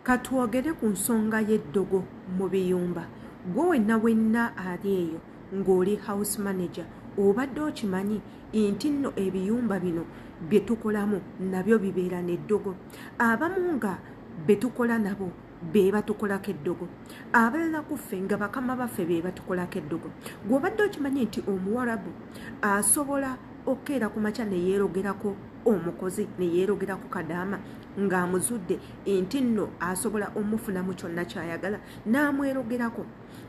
Katwogere ku nsonga y'Edogo Mubiyumba. Gwe wenna ali eyo ng'oli house manager obadde okimanyi nti nno ebiyumba bino bye tukolamu nabyo bibeera n'eddogo. Abamu nga be tukola nabo be batukolako eddogo, abalala kuffe nga bakama baffe be batukolako eddogo. Gwe obadde okimanyi nti Omuwarabu asobola okkeera ku makya ne yeerogerako omukozi ne yeerogerako Kadama ng'amuzudde nti nno asobola omufunamu kyonna ky'ayagala n'amwerogerako.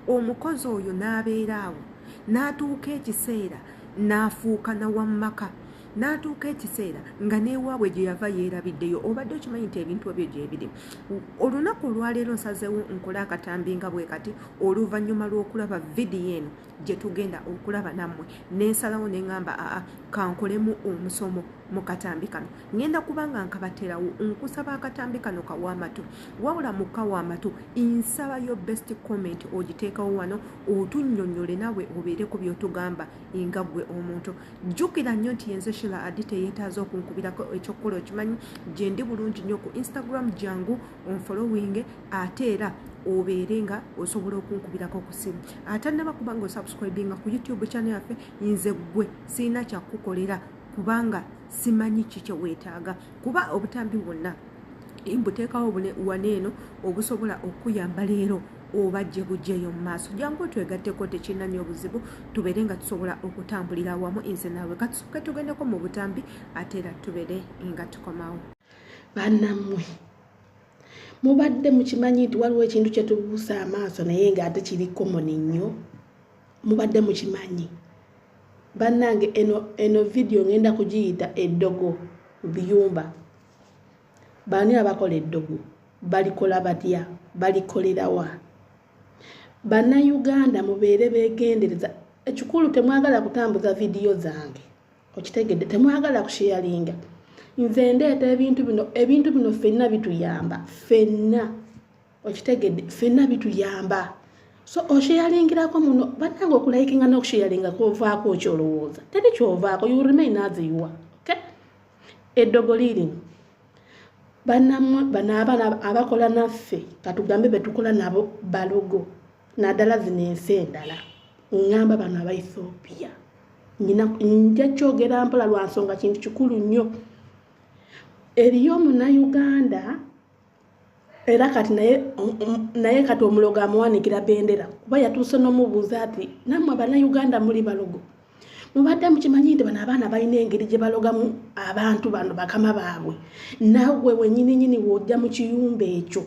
Omukozi oyo n'abeera awo n'atuuka ekiseera n'afuuka na wammaka, n'atuuka ekiseera nga n'ewaabwe gye yava yeerabiddeyo. Obadde okimanyi nti ebintu ebyo gye biri. Olunaku olwaleero nsazeewo nkole akatambi nga bwe kati oluvannyuma lw'okulaba vidiyo eno gye tugenda okulaba nammwe, n'ensalawo ne ŋŋamba kankolemu omusomo mu katambi kano. Ngenda kubanga nkabaterawo nkusaba akatambi kano kawaamatu, wabula mu kawaamatu nsaba yo best comment ogiteekawo wano otunnyonnyole nawe obeere ku by'otugamba nga ggwe omuntu. Jjukira nnyo nti yenze Shila Adite yeetaaza okunkubirako ekyokukola okimanyi gye ndi bulungi nnyo ku Instagram, jangu onfollowing ate era obeere nga osobola okunkubirako ku simu. Ate naba kubanga osubscribinga ku YouTube channel yaffe, nze ggwe sirina kyakukolera kubanga simanyi ki kye weetaaga, kuba obutambi bwonna mbuteekawo waneeno obusobola okuyamba leero oba gye bujjeyo mu maaso. Jangu twegatteko, tekirina nnyo obuzibu, tubeere nga tusobola okutambulira awamu nze naawe. Katusooke tugendeko mu butambi ate era tubeere nga tukomawo. Bannammwe mubadde mukimanyi nti waliwo ekintu kye tubuusa amaaso naye ng'ate kiri komoni nnyo? Mubadde mukimanyi? Bannange eno vidiyo ngenda kugiyita Edogo Mubiyumba. Baani abakola eddogo? Balikola batya? Balikolera wa? Bannayuganda mubeere beegendereza. Ekikulu temwagala kutambuza vidiyo zange, okitegedde, temwagala kusharinga. Nze ndeeta ebintu bino ffenna bituyamba, ffenna okitegedde, ffenna bituyamba. So osharingirako muno bannange, okulayikinga n'okusharinga kovaako kyolowooza, teri kyovaako, you remain as you are. Okay? Eddogo liri bannammwe, bano abaana abakola naffe, katugambe betukola nabo balogo naddala zino ensi endala, ngamba bano aba Ethiopia. Nja kyogera mpola lwa nsonga kintu kikulu nnyo. Eriyo Munnayuganda era kati naye kati omulogo amuwanikira bendera, kuba yatuuse n'omubuuza ati nammwe Bannayuganda muli balogo? Mubadde mukimanyi nti bano abaana balina engeri gye balogamu abantu bano bakama baabwe. Naawe wennyininyini w'ojja mu kiyumba ekyo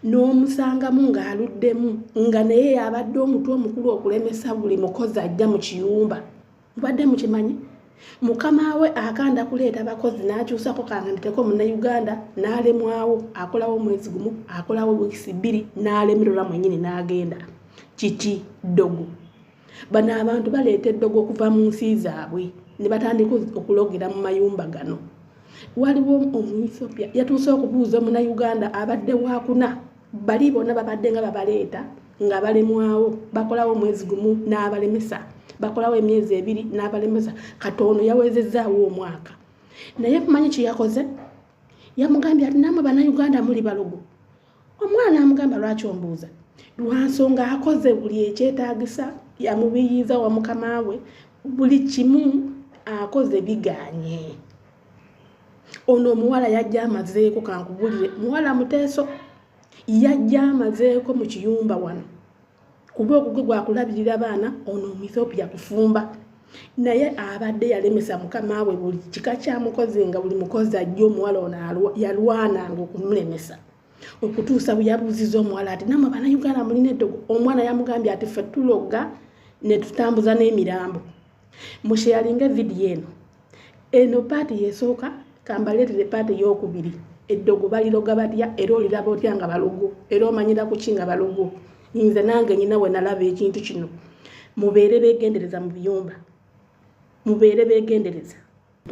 n'omusangamu ng'aluddemu nga naye yabadde omutwe omukulu okulemesa buli mukozi ajja mu kiyumba. Mubadde mukimanyi? Mukama we akanda kuleeta abakozi n'akyusako kanganditeko Munnayuganda n'alemwawo, akolawo omwezi gumu, akolawo wiiki 2 n'alemererwa mwennyini n'agenda. Kiki? Ddogo. Bano abantu baleeta eddogo okuva mu nsi zaabwe ne batandika okulogera mu mayumba gano. Waliwo Omu-Ethiopia yatuuse okubuuza Munnayuganda abadde wakuna, bali bonna babadde nga babaleeta nga balemwawo, bakolawo omwezi gumu n'abalemesa, bakolawo emyezi 2 n'abalemesa, katono yawezezaawo omwaka. Naye kumanyi kye yakoze? Yamugambye ati nammwe Bannayuganda muli balogo. Omwana n'amugamba lwaki ombuuza? Lwa nsonga akoze buli ekyetaagisa, yamubiyiza wa mukama we, buli kimu akoze biganye. Ono omuwala yajja amazeeko, kankubulire, muwala Muteeso yajja amazeeko mu kiyumba wano, kuba ogugwe gwakulabirira baana, ono Omu-Ethiopia kufumba. Naye abadde yalemesa mukama we buli kika kya mukozi, nga buli mukozi ajja omuwala ono yalwananga okumulemesa, okutuusa bwe yabuuziza omuwala ati nammwe Bannayuganda mulina eddogo? Omwana yamugambye ati ffe tuloga ne tutambuza n'emirambo. Musharinga vidiyo eno paati yesooka, kambaleetere paati ey'okubiri. Eddogo baliroga batya era oliraba otya nga balogo, era omanyira ku ki nga balogo? Nze nange nyina we nalaba ekintu kino. Mubeere beegendereza mu biyumba, mubeere beegendereza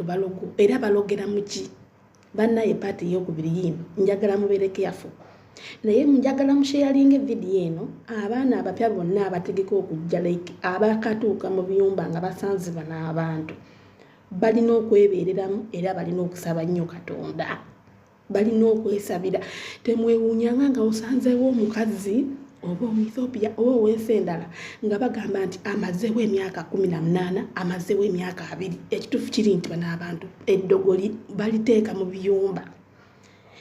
balogo, era balogera mu ki? Bannaye paati ey'okubiri yino njagala mubeere careful. Naye njagala musharinga vidiyo eno abaana abapya bonna abategeka okujja, like abakatuuka mu biyumba nga basanze bano abantu balina okwebeereramu era balina okusaba nnyo Katonda. balina okwesabira. Temwewuunyanga nga osanzeewo omukazi oba Omuethiopia oba ow'ensi endala nga bagamba nti amazeewo emyaka 18 amazeewo emyaka 2. Ekituufu kiri nti bano abantu eddogo baliteeka mu biyumba.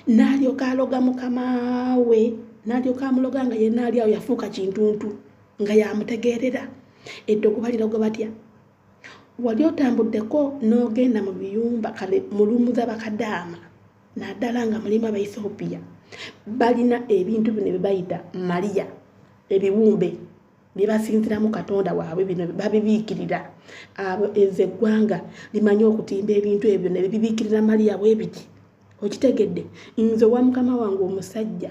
N'alyoka aloga mukama we, n'alyoka amuloga nga yenna ali awo yafuuka kintuntu nga yamutegeerera. Eddogo baliroga batya? Wali otambuddeko n'ogenda mu biyumba kale mulumuza Bakadama naddala nga mulimu Abaethiopia balina ebintu bino bye bayita Maria, ebiwumbe bye basinziramu Katonda waabwe, bino babibiikirira. Eggwanga limanyi okutimba ebintu ebyo ne bibiikirira Maria bwe biti. Okitegedde? Nze wa mukama wange omusajja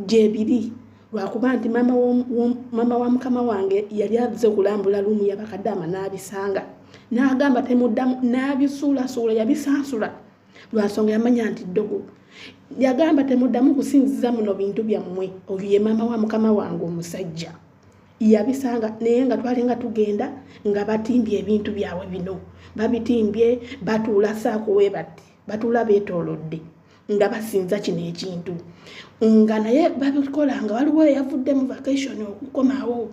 gye biri lwakuba nti mama wa mukama wange yali azze kulambula lumu ya Bakadama n'abisanga. N'agamba temuddamu, n'abisuulasuula, yabisansula lwansonga yamanya nti ddogo. Yagamba temuddamu kusinziza muno bintu byammwe. Oyo ye mama wa mukama wange omusajja. Yabisanga naye nga twalinga tugenda nga batimbye ebintu byabwe bino. Babitimbye batuula saako we bati. Batuula beetoolodde nga basinza kino ekintu. Nga naye babikola nga waliwo eyavudde mu vacation okukomawo.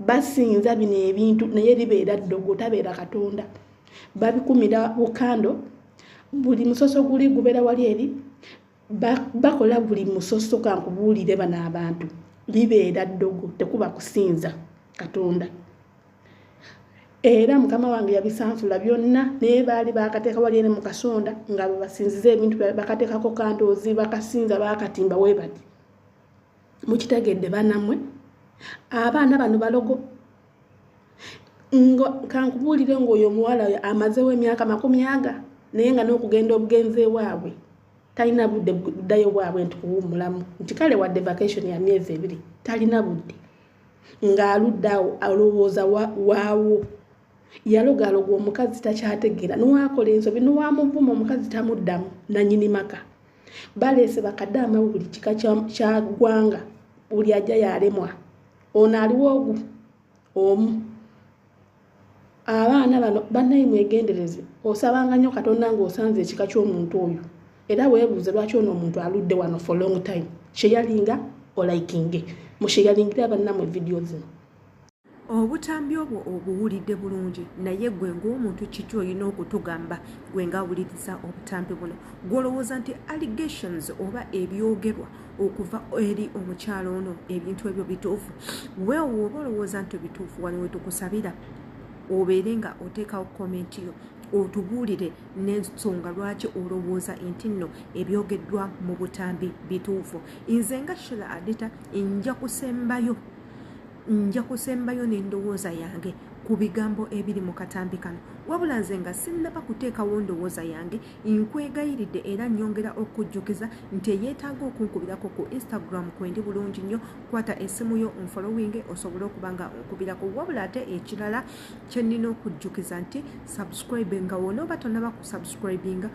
Basinza bino ebintu naye libeera ddogo tabeera Katonda. Babikumira bukando, buli musoso guli gubeera wali eri. Bakola buli musoso kankubuulire bano abantu. Libeera ddogo tekuba kusinza Katonda. Era mukama wange yabisansula byonna naye baali bakateeka wali eri mu kasonda nga basinziza ebintu bakateekako kandoozi bakasinza bakatimba we bati. Mukitegedde banammwe? Abaana bano balogo. Kankubuulire ng'oyo omuwala amazeewo emyaka 40 naye nga n'okugenda obugenzi ewaabwe talina budde buddayo bwabwe nti kuwummulamu nti kale wadde vacation ya myezi 2 talina budde. Ng'aluddawo alowooza waawo. Yalogaloga omukazi takyategeera n'owakola ensobi n'owamuvuma omukazi tamuddamu nannyini maka. Baleese Bakadama buli kika kya ggwanga buli ajja yalemwa. Ono aliwo omu. Abaana bano bannaye mwegendereze. Osabanga nnyo Katonda ng'osanze ekika ky'omuntu oyo. Era weebuuze lwaki ono omuntu aludde wano for long time. Sheyalinga olaikinge. Musheyalingira bannammwe video zino. Obutambi obwo obuwulidde bulungi naye gwe ng'omuntu kiki olina okutugamba gwe ng'awuliriza obutambi buno. Gw'olowooza nti allegations oba ebyogerwa okuva eri omukyalo ono ebintu ebyo bituufu. Weewo oba olowooza nti bituufu wano we tukusabira obeere nga oteekawo komenti yo otubuulire n'ensonga lwaki olowooza nti nno ebyogeddwa mu butambi bituufu. Nze nga Shira Adita nja kusembayo n'endowooza yange ku bigambo ebiri mu katambi kano. Wabula nze nga sinnaba kuteekawo ndowooza yange, nkwegayiridde era nnyongera okujjukiza nti eyeetaaga okunkubirako ku Instagram kwendi bulungi nnyo. Kwata essimu yo onfollowinge osobole okuba nga onkubirako. Wabula ate ekirala kye nnina okujjukiza nti subscribe nga wonooba tonnaba ku subscribinga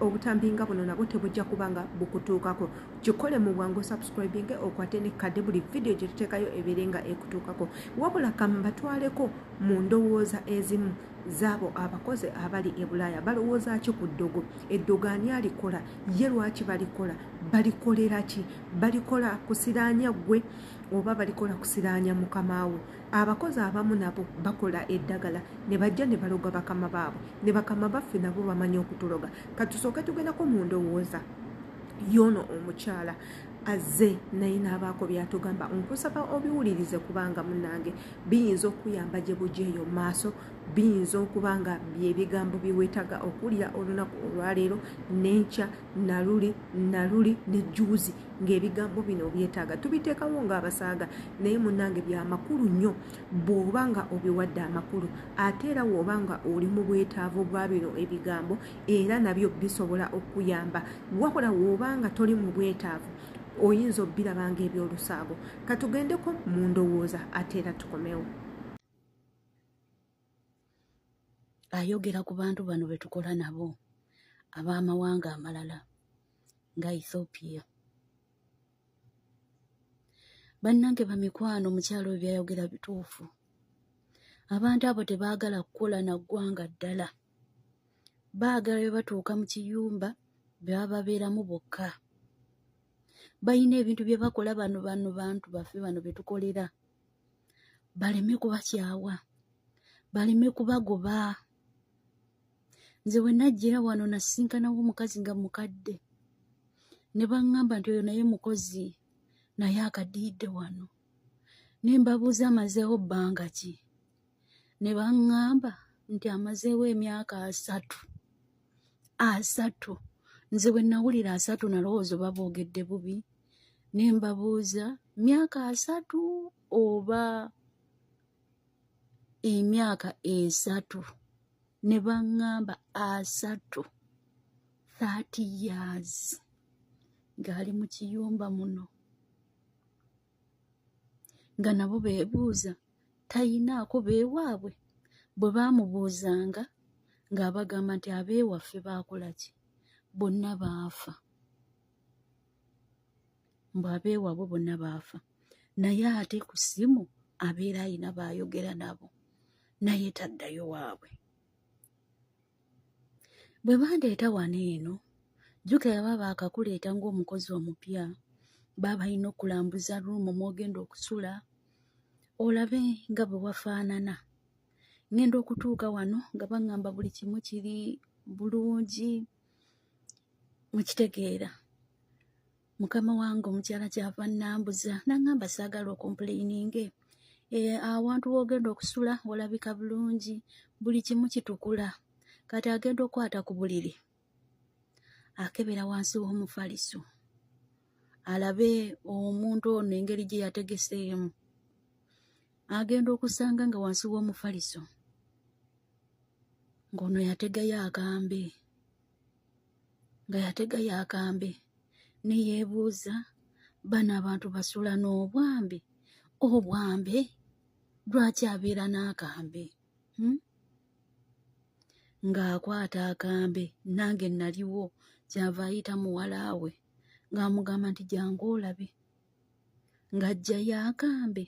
obutambi nga buno nabwo tebujja kuba nga bukutuukako. Kikole mu bwangu subscribinge okwate ne kadde buli video gye tuteekayo ebeere nga ekutuukako. Wabula kambatwaleko mu ndowooza ezimu zaabo abakozi abali e Bulaaya. Balowooza ki ku ddogo? Eddogo ani alikola? Ye lwaki balikola? Balikolera ki? Balikola kusiraanya gwe oba balikola kusiraanya mukamaawo? Abakozi abamu nabo bakola eddagala ne bajja ne baloga bakama baabwe ne bakama baffe nabo bamanyi okutuloga. Katusooke tugendako mu ndowooza y'ono omukyala azze naye n'abaako byatugamba. Nkusaba obiwulirize kubanga munnange biyinza okuyamba gye bujja eyo maaso, biyinza okuba nga byebigambo byeweetaga okuwulira olunaku olwaleero n'enkya naluli n'ejjuuzi ng'ebigambo bino byetaaga tubiteekawo ng'abasaaga. Naye munnange bya makulu nnyo bw'oba nga obiwadde amakulu ate era bw'oba nga oli mu bwetaavu bwa bino ebigambo era nabyo bisobola okuyamba. Wabula bw'oba nga toli mu bwetaavu oyinza obbirabanga ebyolusaago. Katugendeko mu ndowooza ate era tukomewo. Ayogera ku bantu bano be tukola nabo ab'amawanga amalala nga Ethiopia. Bannange bamikwano mukyalo we byayogera bituufu. Abantu abo tebaagala kukola na ggwanga ddala. Baagala bwe batuuka mu kiyumba bebabeeramu bokka. Balina ebintu bye bakola bantu baffe bano be tukolera. Baleme kubakyawa, baleme kubagoba. Nze we najjira wano nasinkanawo omukazi nga mukadde. Ne baŋŋamba nti oyo naye mukozi naye akaddiridde wano. Ne mbabuuza amazeewo bbanga ki? Ne baŋŋamba nti amazeewo emyaka 3. Nze we nawulira 3 nalowooza oba boogedde bubi. Ne mbabuuza myaka 3 oba emyaka 3. Ne baŋŋamba 3, 30 years ng'ali mu kiyumba muno. Nga nabo beebuuza tayinaako beewaabwe. Bwe baamubuuzanga ng'abagamba nti abeewaffe baakola ki? Bonna baafa. Mbu abeewaabwe bonna baafa. Naye ate ku ssimu abeera ayina baayogera nabo, naye taddayo waabwe. Bwe bandeeta wano eno, jjukira baba baakakuleeta ng'omukozi omupya, baba balina okulambuza ruumu mw'ogenda okusula, olabe nga bwe wafaanana. Ngenda okutuuka wano nga baŋŋamba buli kimu kiri bulungi. Mukitegeera, mukama wange omukyala kyava nnambuza n'aŋŋamba saagala okompuleyininge. Awantu w'ogenda okusula walabika bulungi, buli kimu kitukula. Kati agenda okukwata ku buliri, akebera wansi w'omufaliso, alabe omuntu ono engeri gye yategeseemu. Agenda okusanga nga wansi w'omufaliso ng'ono yategayo akambe, ne yeebuuza, bano abantu basula n'obwambe? Obwambe lwaki abeera n'akambe? Ng'akwata akambe, nange naliwo, kyava ayita muwala we ng'amugamba nti jangu olabe, ng'aggyayo akambe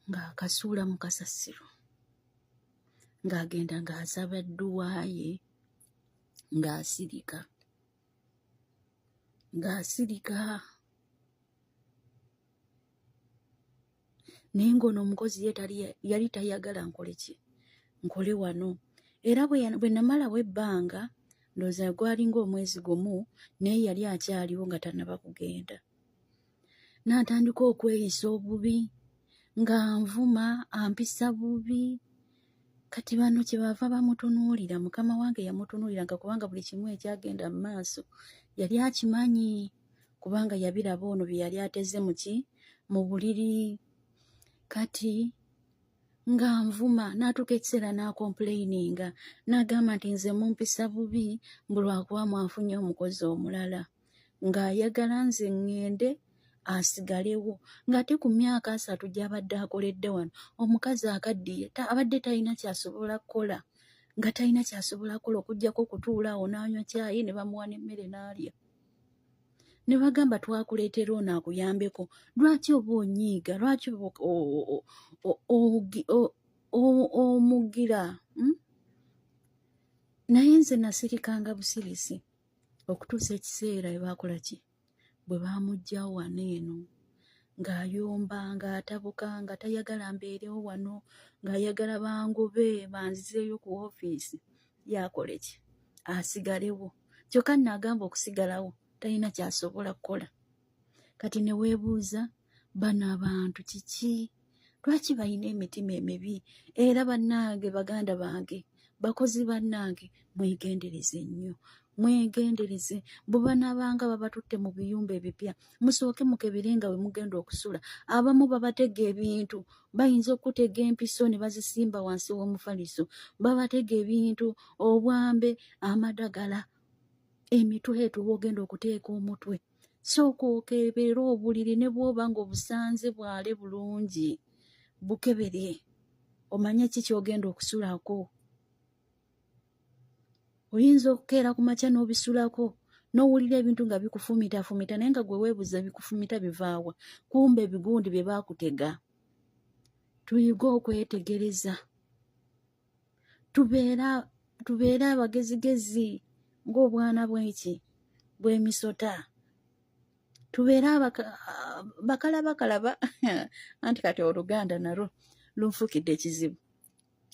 ng'akasuula mu kasasiro, ng'agenda ng'asaba dduwa ye, ng'asirika. Naye ng'ono omukozi yali tayagala nkole wano. Era bwe namalawo ebbanga, ndowooza gwali ng'omwezi gumu, naye yali akyaliwo nga tannaba kugenda. N'atandika okweyisa obubi, ng'anvuma, ampisa bubi. Kati bano kyebaava bamutunuulira, mukama wange yamutunuuliranga kubanga buli kimu ekyagenda mu maaso yali akimanyi, kubanga yabiraba ono bye yali ateze mu buliri. Kati ng'anvuma, n'atuuka ekiseera n'akompuleyininga, n'agamba nti nze mumpisa bubi mbu lwakuba mwanfunye omukozi omulala, ng'ayagala nze ŋŋende asigalewo. Ng'ate ku myaka 3 gy'abadde akoledde wano, omukazi akaddiye abadde talina kyasobola kukola, nga talina kyasobola kukola okuggyako kutuula awo n'anywa caayi ne bamuwa n'emmere n'alya. Ne bagamba twakuleetera ono akuyambeko, lwaki oba onyiiga, lwaki omugira? Naye nze nasirikanga busirisi okutuusa ekiseera bwe baamugyawo wano eno, ng'ayomba, ng'atabuka, nga tayagala mbeerewo wano, ng'ayagala bangobe banzizeeyo ku woofiisi. Yakole ki? Asigalewo. Kyokka n'agamba okusigalawo talina kyasobola kukola. Kati ne weebuuza, bano abantu kiki? Lwaki balina emitima emibi? Era bannange, baganda bange, bakozi bannange, mwegendereze nnyo. Mwegendereze. Bwe banaabanga babatutte mu biyumba ebipya, musooke mukeberenga we mugenda okusula. Abamu babatega ebintu, bayinza okutega empiso ne bazisimba wansi w'omufaliso, babatega ebintu, obwambe, amadagala, emitwe bw'ogenda okuteeka omutwe. Sooka okebere obuliri, ne bw'oba ng'obusanze bwale bulungi, bukebere, omanye ki ky'ogenda okusulako. Oyinza okukeera ku makya n'obisulako, n'owulira ebintu nga bikufumita, naye nga gwe weebuuza bikufumita bivaawa, kumbe ebigundi bye baakutega. Tuyige okwetegereza, tubeere abagezigezi ng'obwana bw'eki bw'emisota tubeera bakalaba anti kati Oluganda nalwo lunfukidde ekizibu.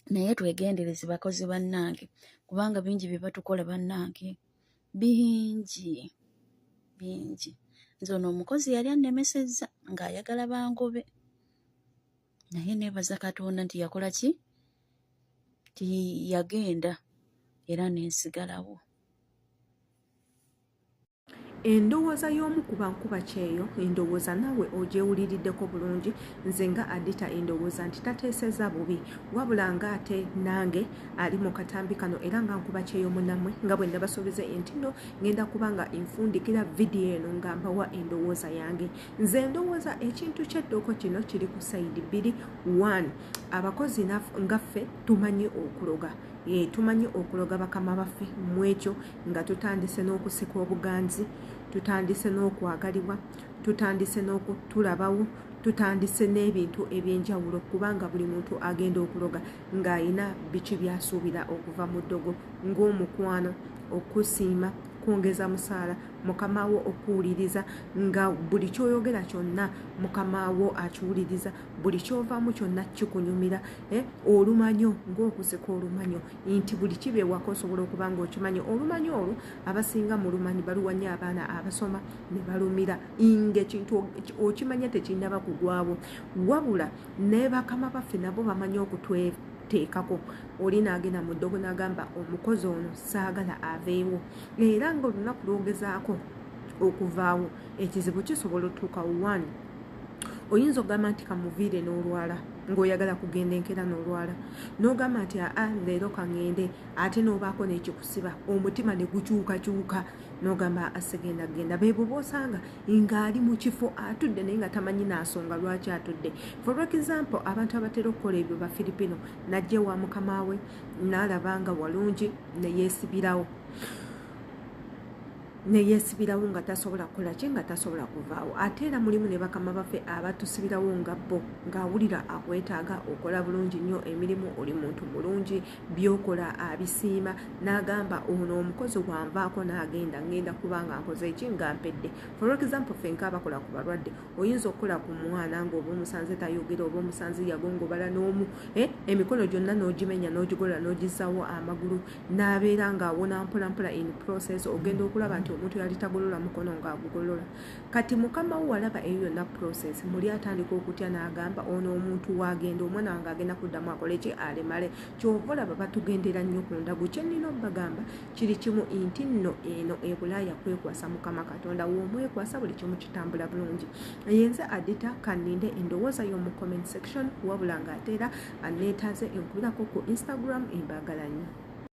Naye twegendereze bakozi bannange, kubanga bingi bye batukola bannange, bingi. Nze ono omukozi yali annemesezza ng'ayagala bangobe, naye neebaza Katonda nti yakola ki? Yagenda era nensigalawo. Endowooza y'omu ku bankuba kyeyo, endowooza naawe ogyewuliriddeko bulungi. Nze nga Adita endowooza nti tateeseza bubi, wabula ng'ate nange ali mu katambi kano era nga nkuba kyeyo munammwe nga bwe ndabasuubiza nti nno ngenda kubanga nfundikira vidiyo eno nga mbawa endowooza yange. Nze ndowooza ekintu ky'eddoko kino kiri ku sayidi bbiri. 1, abakozi ngaffe tumanyi okuloga. Tumanyi okuloga bakama baffe mu ekyo nga tutandise n'okusika obuganzi, tutandise n'okwagalibwa, tutandise n'okutulabawo, tutandise n'ebintu ebyenjawulo, kubanga buli muntu agenda okuloga ng'ayina biki byasuubira okuva mu ddogo, ng'omukwano, okusiima, kwongeza musaala, mukamawo okuwuliriza, nga buli kyoyogera kyonna mukamawo akiwuliriza, buli kyovaamu kyonna kikunyumira, olumanyo ng'okusika olumanyo nti buli kibeewako osobola okuba ng'okimanyi. Olumanyo olwo abasinga mu lumanyi baluwanye abaana abasoma ne balumira, ng'ekintu okimanya tekinnaba kugwawo, wabula ne bakama baffe nabo bamanyi okutweteekako. Oli n'agenda mu ddogo n'agamba omukozi ono saagala aveewo, era ng'olunaku lwogezaako okuvaawo ekizibu kisobola otuuka 1. Oyinza okugamba nti kamuviire n'olwala ng'oyagala kugenda enkera n'olwala, n'ogamba nti leero kangende, ate n'obaako n'ekikusiba omutima ne gukyukakyuka, n'ogamba asegenda genda. Beebo boosanga ng'ali mu kifo atudde naye nga tamanyi n'asonga lwaki atudde. For example, abantu abatera okukola ebyo ba Filipino, najja wa mukama we n'alaba nga walungi ne yeesibirawo nga tasobola kukola ki, nga tasobola kuvaawo. Ate era mulimu ne bakama baffe abatusibirawo nga bo, ng'awulira akwetaaga, okola bulungi nnyo emirimu, oli muntu mulungi, byokola abisiima, n'agamba ono omukozi wanvaako n'agenda, ngenda kubanga nkoze eki nga mpedde. For example, ffe nk'abakola ku balwadde, oyinza okukola ku mwana ng'oba omusanze tayogera, oba omusanze yagongobala n'omu, emikono gyonna n'ogimenya n'ogigolola n'ogizaawo amagulu, n'abeera ng'awona mpolampola in process, ogenda okulaba nti omuntu yali tagolola mukono ng'agugolola. Kati mukama wo walaba eyo yonna process, muli atandika okutya n'agamba ono omuntu wagenda, omwana wange agenda kuddamu akole ki, alemale. Kyova olaba batugendera nnyo ku ndagu. Kye nnina obagamba kiri kimu nti nno eno ebulaaya kwekwasa Mukama Katonda, w'omwekwasa buli kimu kitambula bulungi. Yenze Adita kanninde endowooza y'omu comment section, wabula ng'ate era aneetaaze enkubirako ku Instagram, embaagala nnyo.